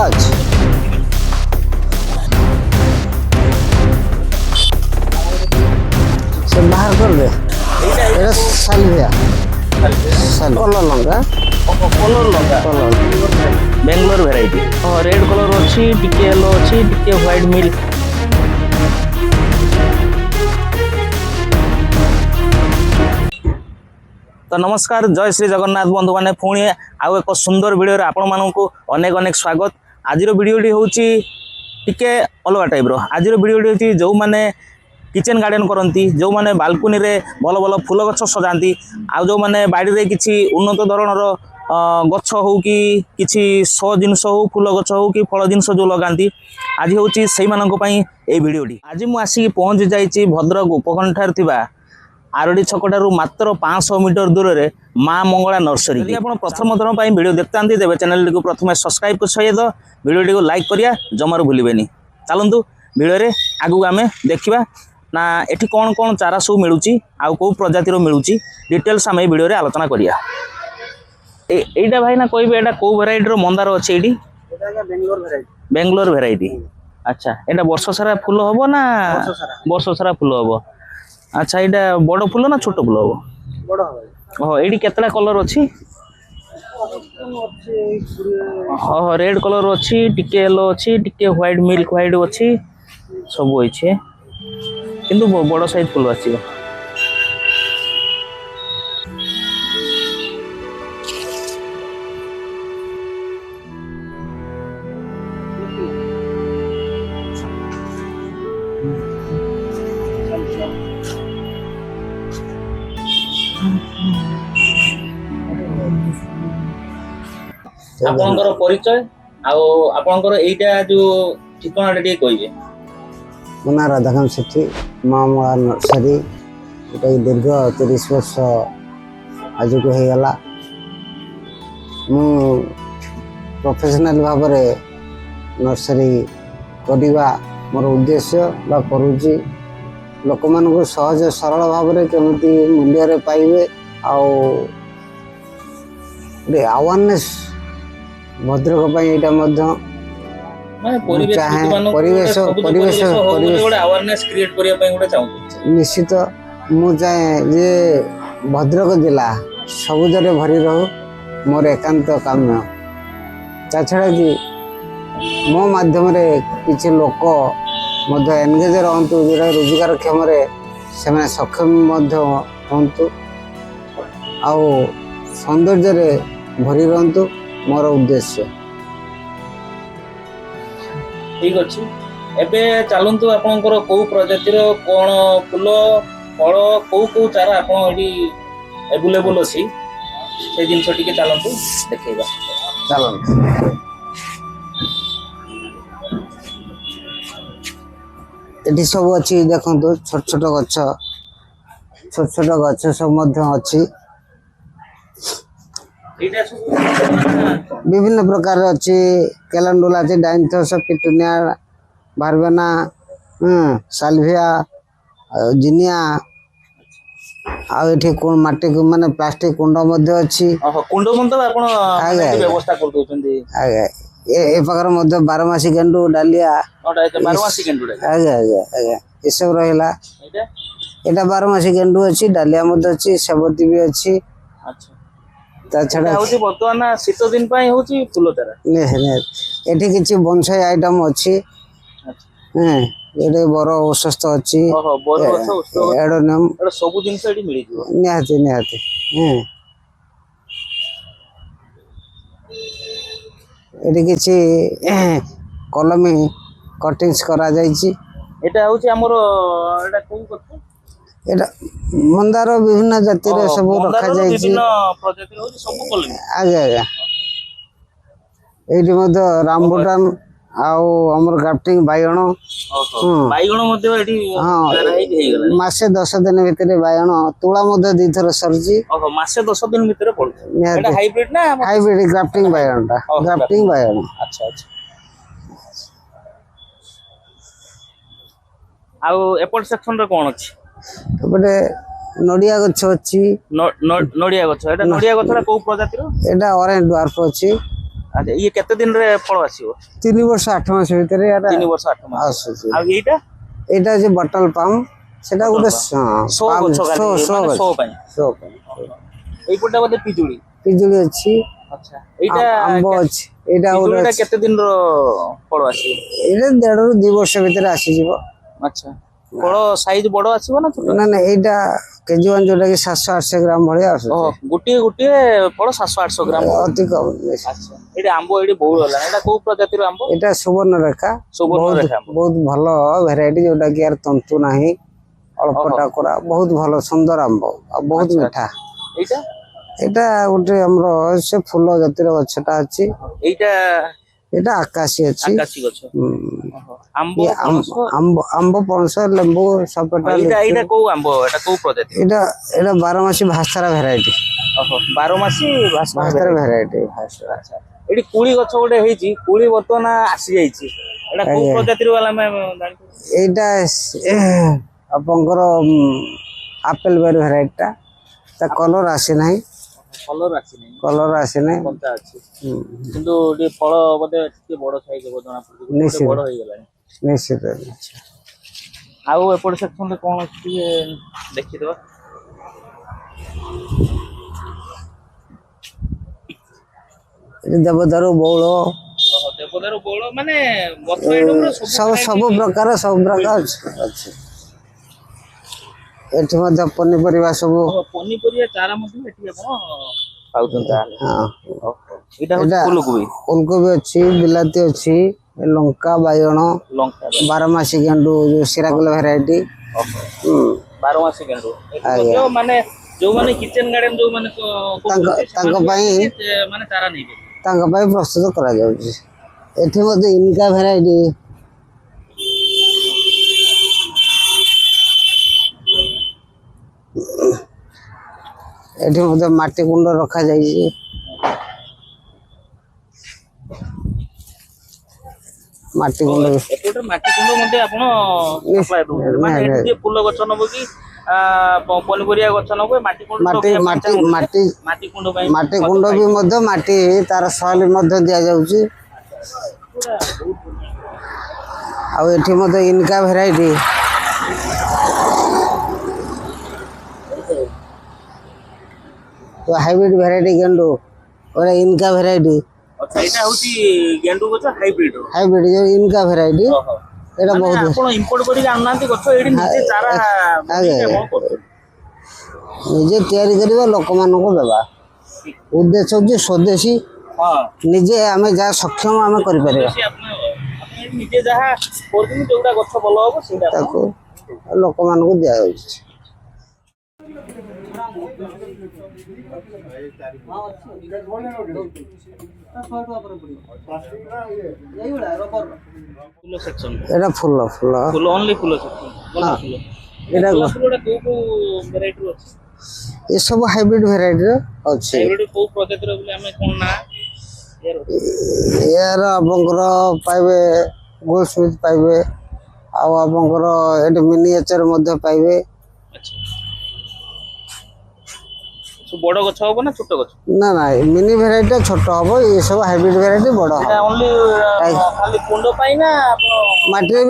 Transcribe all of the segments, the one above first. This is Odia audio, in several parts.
ଅଛି ସେ ବାହାର କରିଦେ এটা সালভিয়া কলর লঙ্কা कलर लगा colour Bangalore variety red colour अच्छी टिके येलो अच्छी टिके व्हाइट मिल्क तो नमस्कार जय श्री जगन्नाथ बंधु मैंने पुणी आउ एक सुंदर वीडियो आपण मानक अनेक अनेक स्वागत आज वीडियोटी हूँ टिके अलग टाइप आज वीडियोटी हूँ जो मैंने किचन गार्डन करती जो मैंने बालकनी रे भल भल फूल गछ सजाती आउ जो मैंने बाड़ी किसी उन्नत धरणर गछ हो कि किसी शो जिनस हो फूल गछ हो कि फल जिनस जो लगाती आज हूँ से भिडियोटी आज मुझे आसिक पहुँची जाइए भद्रक उपकंठार थिबा आरडी छकटारू मात्र 500 मीटर दूर रे माँ मंगला नर्सरी यदि आप प्रथम थर पर वीडियो देखता तेज चैनल टी प्रथम सब्सक्राइब कर सहित वीडियो को लाइक करिया जमार भूलें चलतु वीडियो आगू आम देखा ना एठी कौन कौन चारा सब मिलूँ आउ कौ प्रजातिर मिलूँ डिटेल्स आम वीडियो आलोचना करिया एटा भाई ना कहबे एटा कौ भेराइटर मंदार अच्छे ये बेंगलोर भेराइटी अच्छा एटा वर्ष सारा फूल हम ना वर्ष सारा फूल हम अच्छा यहाँ बड़ फूल ना छोट फूल हम हाँ ये केतटा कलर अच्छी हाँ रेड कलर अच्छी टिके येलो अच्छी टिके व्हाइट मिल्क व्हाइट अच्छी सब अच्छे किंतु बड़ साइज फूल आस आपनकर परिचय आपनकर एटा जो ठिकाना टे कहिबे ମୋ ନାଁ ରାଧାକାନ୍ତ ସେଠୀ ମାଁ ମଙ୍ଗଳା ନର୍ସରୀ ଏଟା ଦୀର୍ଘ 30 ବର୍ଷ ଆଜକୁ ହେଇଗଲା ମୁଁ ପ୍ରଫେସନାଲ ଭାବରେ ନର୍ସରୀ କରିବା ମୋର ଉଦ୍ଦେଶ୍ୟ ବା କରୁଛି ଲୋକମାନଙ୍କୁ ସହଜ ସରଳ ଭାବରେ କେମିତି ମୂଲ୍ୟରେ ପାଇବେ ଆଉ ଗୋଟେ ଆୱାରନେସ୍ ଭଦ୍ରକ ପାଇଁ ଏଇଟା ମଧ୍ୟ निश्चित मुझे जे भद्रक जिला सबुजरे भरी रहू मोर एकांत काम्य छाड़ा कि मो मध्यम किसी लोक एनगेज रहतु जो रोजगार क्षम से सक्षम हूँ आउ सौंदर्य भरी रहतु मोर उद्देश्य ठीक अच्छे एबे चलतु आपनकर कौ प्रजातिर कौन फूल फल कौ कौ चारा आपड़ी एवेलेबल अच्छी से जिन चलतु देखा चलतु ये सब अच्छी देखो छोट छोट गछ सब अच्छी विभिन्न प्रकार अच्छी कैलेंडुला अच्छी डाइंथस पिटुनिया बारबेना साल्विया जिनिया आठी माटी माने प्लास्टिक कुंड अच्छी कुंड व्यवस्था कर दोछंदी आगे ए प्रकार मध्य 12 मासी गेंडू डालिया 12 मासी गेंडू आगे आगे आगे ये सब रहिला एटा 12 मासी गेंडू अच्छी डालिया मध्य अच्छी सेवती भी अच्छी अच्छा बर्तमान शीत दिन फूल चारा एठी किछि बोनसाई आइटम अच्छी ये बर औषस्थ अच्छी एडोनियम सब जिनस मिल निहाती निहाती ये किछि कलमी कटिंग्स करा जाइछि एटा होछि हमर एटा कोन करते एटा मंदार विभिन्न जातिर सब रखा जाइछि आगे आगे एठी मध्य रामबुटान आउ हमर ग्राफ्टिंग बायगण मासे 10 दिन भितर बायगण तुला मध्य 2 थर सरजी मासे 10 दिन भितर पड़छ एटा हाइब्रिड ना हाइब्रिड ग्राफ्टिंग बायगणटा ग्राफ्टिंग बायगण अच्छा अच्छा आउ एपट सेक्शन रे कोन अछि एपटे नडिया गछ अछि नडिया गछ एटा नडिया गछरा को प्रजातिर एटा ऑरेंज ड्वार्फ अछि আচ্ছা ইয়ে কেতে দিন রে ফল আসিব 3 ବର୍ଷ 8 ମାସ ଭିତରେ 3 ବର୍ଷ 8 ମାସ ଆସୁଛି। ଆଉ ଏଇଟା ଏଇଟା ହଉଛି ବଟଲ ପାମ୍, ସେଟା ଗୋଟେ ଶୋ ଗଛ ଖାଲି ମାନେ ଶୋ ପାଇଁ এইপটটা ବୋଧେ ପିଜୁଳି ପିଜୁଳି ଅଛି, ଆଚ୍ଛା ଏଇଟା ଆମ୍ବ ଅଛି। ଏଇଟା ଗୋଟେ ପିଜୁଳିଟା କେତେ ଦିନର ଫଳ ଆସିବ ଏଇଟା 1.5 ରୁ 2 ବର୍ଷ ଭିତରେ ଆସିଯିବ। ଆଚ୍ଛା ଫଳ ସାଇଜ ବଡ ଆସିବ ନା ଛୋଟ? ନା ଏଇଟା କେଜି 1 ଯୋଉଟା କି 700-800 ଗ୍ରାମ ଭଳିଆ ଆସୁଛି। ଗୋଟିଏ ଗୋଟିଏ ଫଳ 700-800 ଗ୍ରାମ ଅତି କମ। ଆଚ୍ଛା ଏଇଟା ଆମ୍ବ ଏଇଠି ବହୁଳ ହେଲା, ଏଇଟା କୋଉ ପ୍ରଜାତିର ଆମ୍ବ? ଏଇଟା ସୁବର୍ଣ୍ଣରେଖା, ବହୁତ ଭଲ ଭେରାଇଟି, ଯୋଉଟା କି ଆର ତନ୍ତୁ ନାହିଁ, ଅଳ୍ପ ଟାକୁରା, ବହୁତ ଭଲ ସୁନ୍ଦର ଆମ୍ବ ଆଉ ବହୁତ ମିଠା। ଏଇଟା ଏଇଟା ଗୋଟେ ଆମର ସେ ଫୁଲ ଜାତିର ଗଛଟା ଅଛି। ଏଇଟା ଏଇଟା ଆକାଶୀ ଅଛି। ଆକାଶୀ ଗଛ। ଆମ୍ବ ଆମ୍ବ ପଣସ ଲେମ୍ବୁ ସପେଟା। ଏଇଟା କୋଉ ଆମ୍ବ, ଏଟା କୋଉ ପ୍ରଜାତି? ଏଇଟା 12 ମାସି ଭାସ୍ତାରା ଭେରାଇଟି। 12 ମାସି ଭାସ୍ତାରା ଭେରାଇଟି। ଆଚ୍ଛା ଏଠି କୁଳି ଗଛ ଗୋଟେ ହେଇଛି, କୁଳି ବର୍ତ୍ତମାନ ଆସି ଯାଇଛି, ଏଟା କୋଉ ପ୍ରଜାତିର ବାଲା ଆମେ ଜାଣିଛୁ? ଏଇଟା ଆପଣଙ୍କର ଆପେଲ ବେରୀ ଭେରାଇଟି ଟା, ତା କଲର ଆସି ନାହିଁ। କଲର ଆସିନାହିଁ କଞ୍ଚା ଅଛି, କିନ୍ତୁ ଟିକେ ଫଳ ବୋଧେ ଟିକେ ବଡ ସାଇଜ ହେବ ଜଣା ପଡୁଛି, ନିଶ୍ଚିତ ବଡ ହେଇଗଲାଣି ନିଶ୍ଚିତ। ଆଉ ଏପଟ ସେକ୍ସନରେ କଣ ଅଛି ଟିକେ ଦେଖିଦବା। ଦେବଦାରୁ ବଉଳ, ଦେବଦାରୁ ବଉଳ ମାନେ ଗଛ ସବୁ ପ୍ରକାର ଅଛି। ଏଠି ମଧ୍ୟ ପନିପରିବା ସବୁ, ପନିପରିବା ଚାରା ମଧ୍ୟ ଏଠି ଆପଣ ପାଉଛନ୍ତି। ଏଇଟା ଫୁଲକୋବି ଅଛି, ବିଲାତି ଅଛି, ଲଙ୍କା ବାଇଗଣ, 12 ମାସି ଗେଣ୍ଡୁ ଯୋଉ ସିରାକୁଲ ଭେରାଇଟି। 12 ମାସି ଗେଣ୍ଡୁ ମାନେ ଯୋଉମାନେ କିଚେନ ଗାର୍ଡେନ ଯୋଉମାନେ ତାଙ୍କ ପାଇଁ ମାନେ ଚାରା ନେଇବେ, ତାଙ୍କ ପାଇଁ ପ୍ରସ୍ତୁତ କରାଯାଉଛି। ଏଠି ମଧ୍ୟ ଇନିକା ଭେରାଇଟି, ଏଠି ମଧ୍ୟ ମାଟି କୁଣ୍ଡ ରଖାଯାଇଛି। ମାଟି କୁଣ୍ଡ ଏପଟେ ମାଟି କୁଣ୍ଡ ମଧ୍ୟ ଆପଣ ସପ୍ଲାଏ ଦଉଛନ୍ତି, ମାନେ ଏଠି ଫୁଲ ଗଛ ନବ କି ପନିପରିବା ଗଛ ନବ, ମାଟି କୁଣ୍ଡ ବି ମଧ୍ୟ ମାଟି ତାର ସଏଲ ମଧ୍ୟ ଦିଆଯାଉଛି। ଆଉ ଏଠି ମଧ୍ୟ ଇନକା ଭେରାଇଟି, ହାଇବ୍ରିଡ ଭେରାଇଟି ଗେଣ୍ଡୁ, ଇନକା ଭେରାଇଟି। ଏଇଟା ହଉଛି ଗେଣ୍ଡୁ ଗଛ ହାଇବ୍ରିଡ ଯୋଉ ଇନକା ଭେରାଇଟି। ଏଇଟା ବହୁତ ଆପଣ ଇମ୍ପୋର୍ଟ କରିକି ଆଣୁନାହାନ୍ତି ଗଛ, ଏଇଠି ନିଜେ ଚାରା ନିଜେ ତିଆରି କରିବା, ଲୋକମାନଙ୍କୁ ଦେବା। ଉଦ୍ଦେଶ୍ୟ ହଉଛି ସ୍ୱଦେଶୀ, ନିଜେ ଆମେ ଯାହା ସକ୍ଷମ ଆମେ କରିପାରିବା, ନିଜେ ଯାହା କରୁଛନ୍ତି, ଯୋଉଟା ଗଛ ଭଲ ହବ ସେଇଟା ତାକୁ ଲୋକମାନଙ୍କୁ ଦିଆଯାଉଛି। এটা ফুল only ফুল ଏସବୁ ହାଇବ୍ରିଡ ଭେରାଇଟିର ଅଛି। ଏହାର ଆପଣଙ୍କର ପାଇବେ ଗୋଲ୍ଡ ସ୍ମିଥ ପାଇବେ, ଆଉ ଆପଣଙ୍କର ଏଠି ମିନିଏଚର ମଧ୍ୟ ପାଇବେ। ବଡ ଗଛ ହବ ନା ଛୋଟ ଗଛ? ନା ମିନି ଭେରାଇଟି ଛୋଟ ହବ, ଏ ସବୁ ହାଇବ୍ରିଡ ଭେରାଇଟି ବଡ ହବ। ଖାଲି କୁଣ୍ଡ ପାଇଁ ନା ମାଟିରେ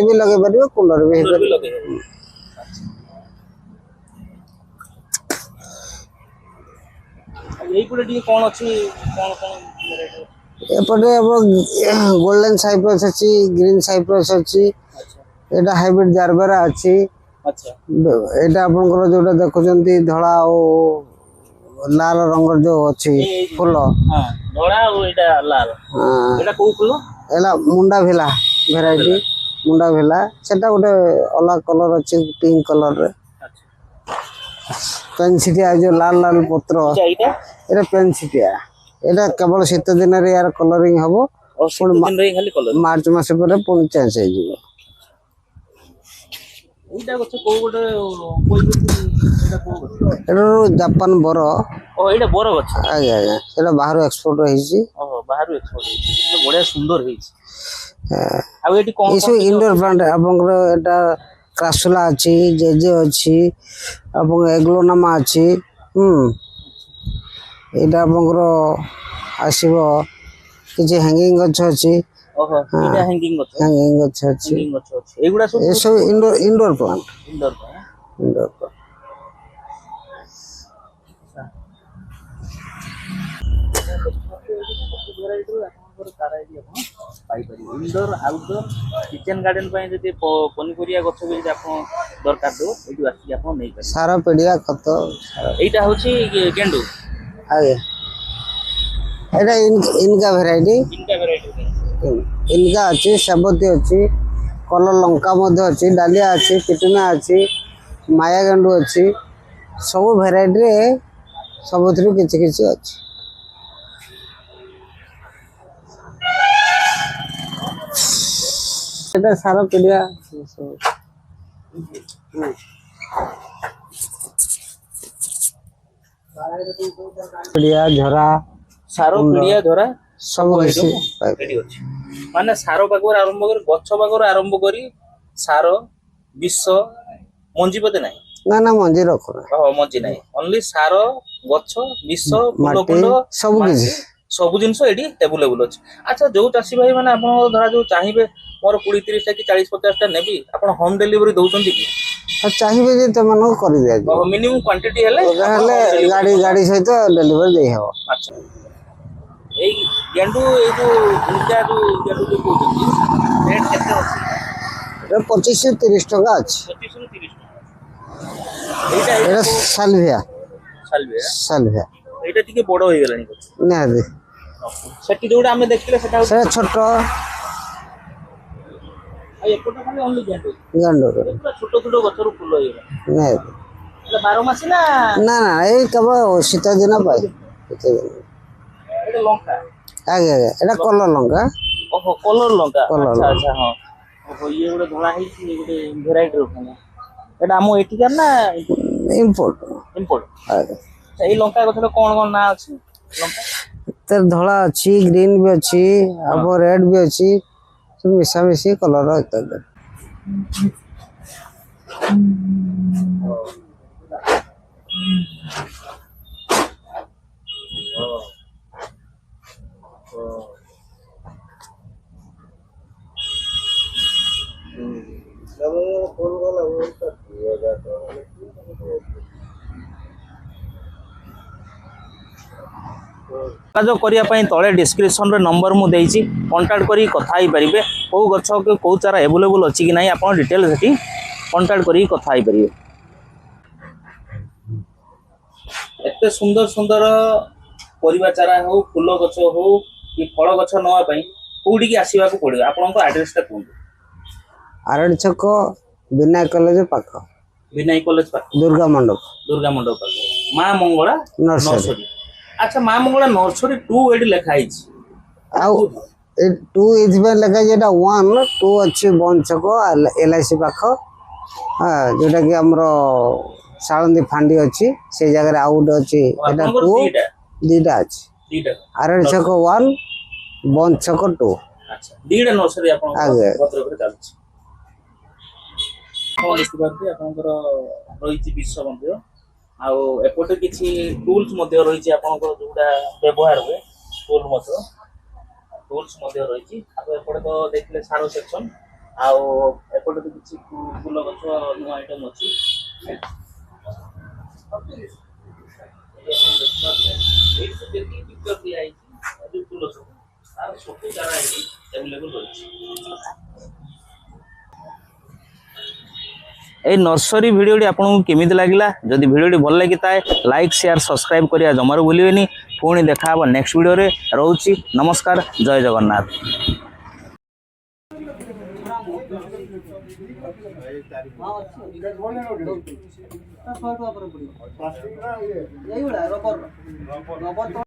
ବି ଲଗେଇ ପାରିବେ, କୁଣ୍ଡରେ ବି ହେଇପାରିବ। এইপଟେ ଟିକେ କଣ ଅଛି, ଏପଟେ ଗୋଲ୍ଡେନ ସାଇପ୍ରସ୍ ଅଛି, ଗ୍ରୀନ ସାଇପ୍ରସ୍ ଅଛି, ଏଇଟା ହାଇବ୍ରିଡ ଜାରବେରା ଅଛି। ଏଇଟା ଆପଣଙ୍କର ଯୋଉଟା ଦେଖୁଛନ୍ତି ଧଳା ଆଉ ଲାଲ ରଙ୍ଗର ଯୋଉ ଅଛି ଫୁଲ, ଧଳା ଆଉ ଏଇଟା ଲାଲ, ଏଇଟା କୋଉ ଫୁଲ? ଏଇଟା ମୁଣ୍ଡା ଭିଲା ଭେରାଇଟି, ମୁଣ୍ଡା ଭିଲା। ସେଟା ଗୋଟେ ଅଲଗା କଲର ଅଛି, ପିଙ୍କ କଲରରେ। ପେନସିଟିଆ ଯୋଉ ଲାଲ ଲାଲ ପତ୍ର, ଏଇଟା ପେନସିଟିଆ। ଏଇଟା କେବଳ ଶୀତ ଦିନରେ ୟାର କଲରିଂ ହବ, ମାର୍ଚ୍ଚ ମାସ ପରେ ପୁଣି ଚେଞ୍ଜ ହେଇଯିବ। ଏଇଟା ଗଛ କୋଉ ଗୋଟେ ଏଟା ଜାପାନ ବର। ଏଇଟା ବର ଗଛ? ଆଜ୍ଞା, ସେଟା ବାହାରୁ ଏକ୍ସପୋର୍ଟ ହେଇଛି। ବାହାରୁ ଏକ୍ସପୋର୍ଟ ହେଇଛି, ବଢିଆ ସୁନ୍ଦର ହେଇଛି। ଆଉ ଏଠି କଣ ଏସବୁ ଇନଡୋର ପ୍ଲାଣ୍ଟ ଆପଣଙ୍କର, ଏଟା କ୍ରାସୁଲା ଅଛି, ଜେଜେ ଅଛି, ଏବଂ ଏଗ୍ଲୋନାମା ଅଛି। ଏଇଟା ଆପଣଙ୍କର ଆସିବ କିଛି ହ୍ୟାଙ୍ଗିଂ ଗଛ ଅଛି, ଓହୋ ଏଇଟା ହ୍ୟାଙ୍ଗିଂ ଗଛ ହ୍ୟାଙ୍ଗିଂ ଗଛ ଅଛି। ହ୍ୟାଙ୍ଗିଂ ଗଛ ଅଛି ଏଗୁଡ଼ା ସବୁ ଏସବୁ indoor plant. Indoor indoor plant. Indoor outdoor kitchen garden ପାଇଁ ଯଦି ପନିପରିବା ଗଛ ବି ଯଦି ଆପଣ ଦରକାର ଦେବ ଏଇଠୁ ଆସିକି ଆପଣ ନେଇପାରିବେ। ସାର ପିଡ଼ିଆ ଖତ। ଏଇଟା ହେଉଛି ଗେଣ୍ଡୁ। ଆଜ୍ଞା ଏଇଟା ଇନକା ଭେରାଇଟି। ତିନିଟା ଭେରାଇଟି ଇନକା ଅଛି, ସେବତୀ ଅଛି, କଲର ଲଙ୍କା ମଧ୍ୟ ଅଛି, ଡାଲିଆ ଅଛି, ପିଟୁନା ଅଛି, ମାୟା ଗେଣ୍ଡୁ ଅଛି। ସବୁ ଭେରାଇଟିରେ ସବୁଥିରୁ କିଛି କିଛି ଅଛି। ସେଟା ସାର ପିଡ଼ିଆ ପିଡ଼ିଆ ଝରା ସାର ପିଡ଼ିଆ ଧରା ସବୁ କିଛି ଏଠି ଅଛି। ମାନେ ସାର ପାଖରୁ ଆରମ୍ଭ କରି ଗଛ ପାଖରୁ ଆରମ୍ଭ କରି ସାର ବିଷ ମଞ୍ଜି ବୋଧେ ନାହିଁ? ନା ମଞ୍ଜି ରଖୁନା। ମଞ୍ଜି ନାହିଁ, ଓନ୍ଲି ସାର ଗଛ ବିଷ ଫୁଲ ମାଟି କୁଣ୍ଡ ସବୁ କିଛି। ସବୁ ଜିନିଷ ଏଠି ଆଭେଲେବୁଲ ଅଛି। ଆଚ୍ଛା ଯୋଉ ଚାଷୀ ଭାଇ ମାନେ ଆପଣଙ୍କ ଧରା ଯୋଉ ଚାହିଁବେ ମୋର 20-30ଟା କି 40-50ଟା ନେବି, ଆପଣ ହୋମ ଡେଲିଭରି ଦଉଛନ୍ତି କି? ଚାହିଁବେ ଯେ ସେମାନଙ୍କୁ କରିଦିଆଯିବ। ମିନିମମ୍ କ୍ୱାଣ୍ଟିଟି ହେଲେ ଗାଡ଼ି ସହିତ ଡେଲିଭରି ଦେଇହବ। ଆଚ୍ଛା ଏଇ ଗେଣ୍ଡୁ ଏଇ ଯୋଉ ଇନକା ଯୋଉ ଗେଣ୍ଡୁ ଯୋଉ କହୁଛନ୍ତି ରେଟ୍ କେତେ ଅଛି? এটা 25-30 টাকা আছে। 25 ରୁ 30 ଟଙ୍କା। এটা সালভিয়া। ସାଲଭିଆ সালভিয়া ଏଇଟା ଟିକେ ବଡ ହେଇଗଲାଣି। ନିହାତି। ସେଠି ଯୋଉଟା ଆମେ ଦେଖିଲେ ସେଟା ସେଟା ଛୋଟ ଆଉ ଏପଟେ ଖାଲି only ଗେଣ୍ଡୁ। ଗେଣ୍ଡୁ ପୁରା ଛୋଟ ଛୋଟ ଗଛରୁ ଫୁଲ ହେଇଗଲା। ନିହାତି। ଏଟା 12 ମାସି ନା ନା ଏଇ କେବଳ ଶୀତ ଦିନ ପାଇଁ। ଶୀତ ଦିନ। ଏଟା ଲଙ୍କା। ଆଜ୍ଞା ଏଟା କଲର ଲଙ୍କା। ଓହୋ କଲର ଲଙ୍କା। କଲର ଆଚ୍ଛା ଲଙ୍କା। ଆଚ୍ଛା ହଁ। ଓହୋ ଇଏ ଗୋଟେ ଧଳା ହେଇଛି, ଇଏ ଗୋଟେ ଭେରାଇଟି ରକମ। ଏଟା ଆମ ଏଠିକାର ନା ଇମ୍ପୋର୍ଟ। ଇମ୍ପୋର୍ଟ? ଆଜ୍ଞା। ଏଇ ଲଙ୍କା ଗଛର କଣ କଣ ନାଁ ଅଛି? ଲଙ୍କା ତାର ଧଳା ଅଛି, ଗ୍ରୀନ ବି ଅଛି, ଆଉ ରେଡ୍ ବି ଅଛି, ସବୁ ମିଶାମିଶି କଲର ଇତ୍ୟାଦି। ଯୋଗାଯୋଗ କରିବା ପାଇଁ ତଳେ ଡିସ୍କ୍ରିପ୍ସନରେ ନମ୍ବର ମୁଁ ଦେଇଛି, କଣ୍ଟାକ୍ଟ କରି କଥା ହେଇପାରିବେ। କେଉଁ ଗଛ କେଉଁ ଚାରା ଆଭେଲେବୁଲ୍ ଅଛି କି ନାହିଁ ଆପଣ ଡିଟେଲ୍ ସେଠି କଣ୍ଟାକ୍ଟ କରିକି କଥା ହେଇପାରିବେ। ଏତେ ସୁନ୍ଦର ସୁନ୍ଦର ପରିବା ଚାରା ହଉ, ଫୁଲ ଗଛ ହଉ କି ଫଳ ଗଛ ନେବା ପାଇଁ କୋଉଠିକି ଆସିବାକୁ ପଡ଼ିବ? ଆପଣଙ୍କ ଆଡ୍ରେସଟା କୁହନ୍ତୁ। ଆରଡ଼ି ଛକ ବିନାୟକ କଲେଜ ପାଖ। ବିନାୟକ କଲେଜ ପାଖ। ଦୁର୍ଗା ମଣ୍ଡପ ପାଖ। ମା ମଙ୍ଗଳା ନର୍ସରୀ। ଆଚ୍ଛା ମା ମଙ୍ଗଳା ନର୍ସରୀ 2 ଏଠି ଲେଖା ହେଇଛି। ଆଉ 2 ଏଇଥିପାଇଁ ଲେଖା ହେଇଛି, ଏଟା 1 2 ଅଛି ବନ ଛକ LIC ପାଖ। ଯୋଉଟା କି ଆମର ସାଳନ୍ଦୀ ଫାଣ୍ଡି ଅଛି, ସେଇ ଜାଗାରେ ଆଉ ଗୋଟେ ଅଛି। ଏଟା 2 ଦିଟା ଅଛି। ଆରଡ଼ି ଛକ 1 ବନ ଛକ 2। ଆଚ୍ଛା ଦିଟା ନର୍ସରୀ ଆପଣଙ୍କର ଭଦ୍ରକରେ ଚାଲୁଛି। ଆପଣଙ୍କର ରହିଛି ବିଶ୍ୱ ମନ୍ଦିର, ଆଉ ଏପଟେ କିଛି ଟୁଲ୍ସ ମଧ୍ୟ ରହିଛି ଆପଣଙ୍କର ଯୋଉଟା ବ୍ୟବହାର ହୁଏ ଟୁଲ୍ସ ମଧ୍ୟ ରହିଛି। ଆଉ ଏପଟେ ତ ଦେଖିଲେ ସାର ସେକ୍ସନ, ଆଉ ଏପଟେ ତ କିଛି ଫୁଲ ଗଛ ନୂଆ ଆଇଟମ ଅଛି। এই নর্সରୀ ভিডিওটি আপনার কেমিতি লাগিলা? যদি ভিডিওটি ভাল লাগিଥାଏ লাইক শেয়ার সবসক্রাইব করা জমার ভুলবেনি। পুଣି দেখা হব নেক্সট ভিডিওরে। রହୁছি নমস্কার, জয় জগন্নাথ।